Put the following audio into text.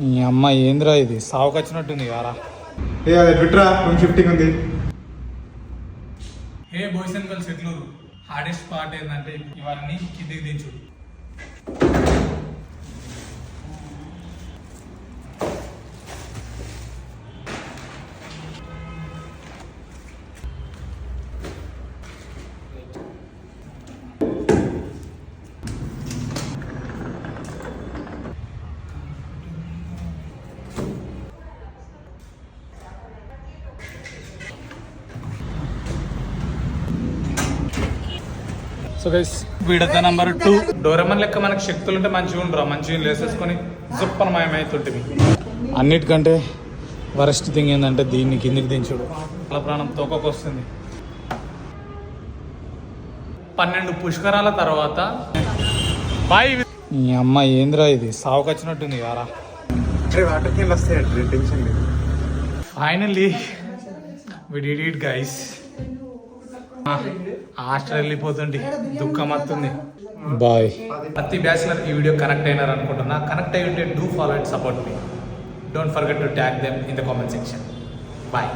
ఈ అమ్మాయి ఏంద్రా ఇది సావుకు వచ్చినట్టుంది కారా. ఏ అదే ట్విట్టరా రూమ్ షిఫ్టింగ్ ఉంది. హే బాయ్స్ అండ్ గర్ల్స్ ఎట్లూరు హార్డెస్ట్ పార్ట్ ఏంటంటే ఇవన్నీ కిందికి దించు. సో గైస్ వీడత నెంబర్ 2. డోరెమన్ లెక్క మనకు శక్తులు ఉంటే మంచిగా ఉండరా, మంచిగా లేసేసుకొని జుప్పన మాయమైతుంటుంది. అన్నిటికంటే వరస్ట్ థింగ్ ఏంటంటే దీన్ని కిందికి దించుడు. అలా ప్రాణం తోకకు వస్తుంది. 12 పుష్కరాల తర్వాత బాయ్. ఈ అమ్మాయి ఏంద్రా ఇది సావుకు వచ్చినట్టుంది కారా. వాటర్ కింద వస్తాయి టెన్షన్ లేదు. Finally we did it guys. Hostel వెళ్ళిపోతుంది, దుఃఖం వస్తుంది. బాయ్. ప్రతి బ్యాచిలర్ ఈ వీడియో కనెక్ట్ అయినారు అనుకుంటున్నా. కనెక్ట్ అయ్యి ఉంటే do follow and support me. Don't forget to tag them in the comment section. Bye.